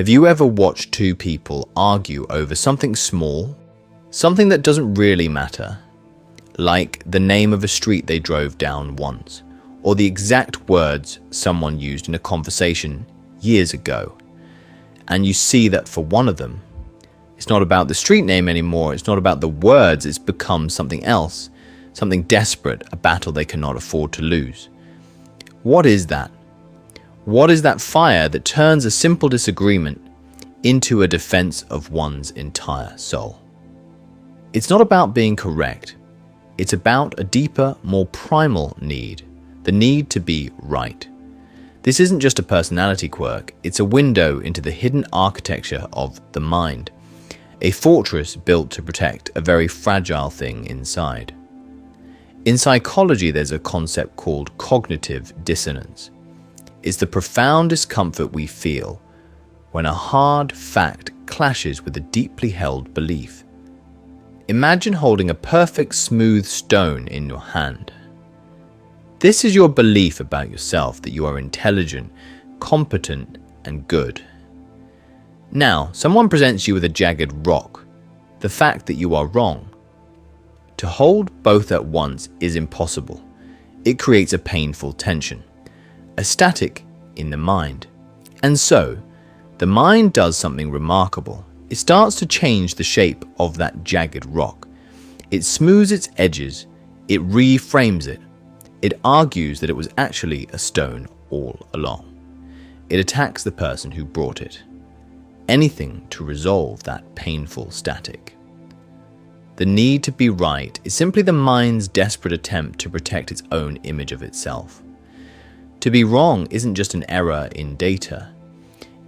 Have you ever watched two people argue over something small, something that doesn't really matter, like the name of a street they drove down once, or the exact words someone used in a conversation years ago? And you see that for one of them, it's not about the street name anymore, it's not about the words, it's become something else, something desperate, a battle they cannot afford to lose. What is that? What is that fire that turns a simple disagreement into a defense of one's entire soul? It's not about being correct. It's about a deeper, more primal need, the need to be right. This isn't just a personality quirk, it's a window into the hidden architecture of the mind, a fortress built to protect a very fragile thing inside. In psychology, there's a concept called cognitive dissonance. It's the profound discomfort we feel when a hard fact clashes with a deeply held belief. Imagine holding a perfect smooth stone in your hand. This is your belief about yourself, that you are intelligent, competent, and good. Now, someone presents you with a jagged rock, the fact that you are wrong. To hold both at once is impossible. It creates a painful tension, a static in the mind. And so, the mind does something remarkable. It starts to change the shape of that jagged rock. It smooths its edges, it reframes it. It argues that it was actually a stone all along. It attacks the person who brought it. Anything to resolve that painful static. The need to be right is simply the mind's desperate attempt to protect its own image of itself. To be wrong isn't just an error in data.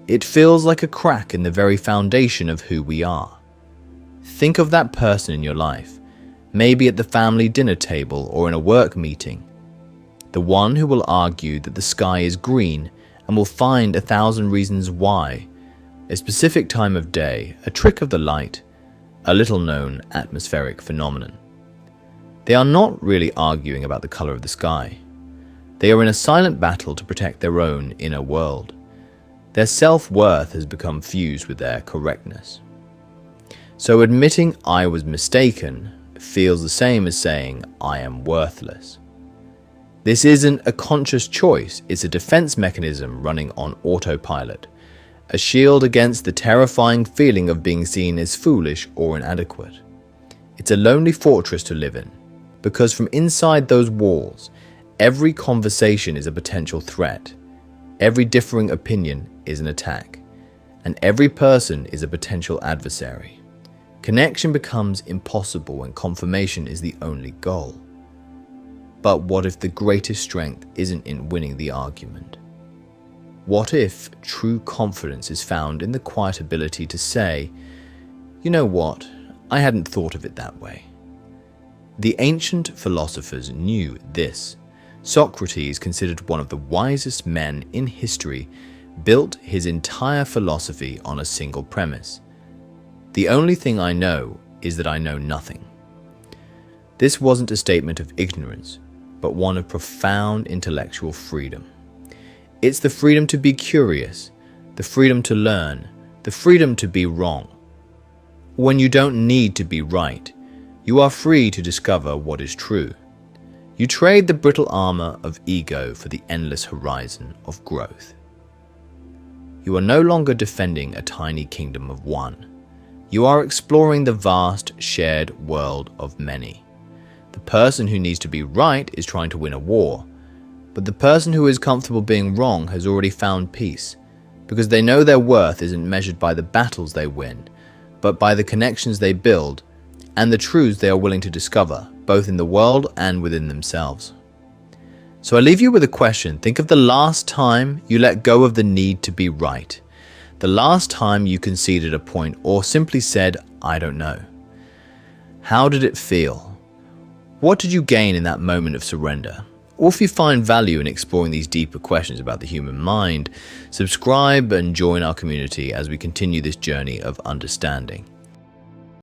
It feels like a crack in the very foundation of who we are. Think of that person in your life, maybe at the family dinner table or in a work meeting. The one who will argue that the sky is green and will find 1,000 reasons why. A specific time of day, a trick of the light, a little-known atmospheric phenomenon. They are not really arguing about the color of the sky. They are in a silent battle to protect their own inner world. Their self-worth has become fused with their correctness. So admitting I was mistaken feels the same as saying I am worthless. This isn't a conscious choice, it's a defense mechanism running on autopilot. A shield against the terrifying feeling of being seen as foolish or inadequate. It's a lonely fortress to live in, because from inside those walls, every conversation is a potential threat, every differing opinion is an attack, and every person is a potential adversary. Connection becomes impossible when confirmation is the only goal. But what if the greatest strength isn't in winning the argument? What if true confidence is found in the quiet ability to say, you know what, I hadn't thought of it that way. The ancient philosophers knew this. Socrates, considered one of the wisest men in history, built his entire philosophy on a single premise. The only thing I know is that I know nothing. This wasn't a statement of ignorance, but one of profound intellectual freedom. It's the freedom to be curious, the freedom to learn, the freedom to be wrong. When you don't need to be right, you are free to discover what is true. You trade the brittle armor of ego for the endless horizon of growth. You are no longer defending a tiny kingdom of one. You are exploring the vast, shared world of many. The person who needs to be right is trying to win a war. But the person who is comfortable being wrong has already found peace, because they know their worth isn't measured by the battles they win, but by the connections they build and the truths they are willing to discover, both in the world and within themselves. So I leave you with a question. Think of the last time you let go of the need to be right, the last time you conceded a point or simply said, I don't know. How did it feel? What did you gain in that moment of surrender? Or if you find value in exploring these deeper questions about the human mind, subscribe and join our community as we continue this journey of understanding.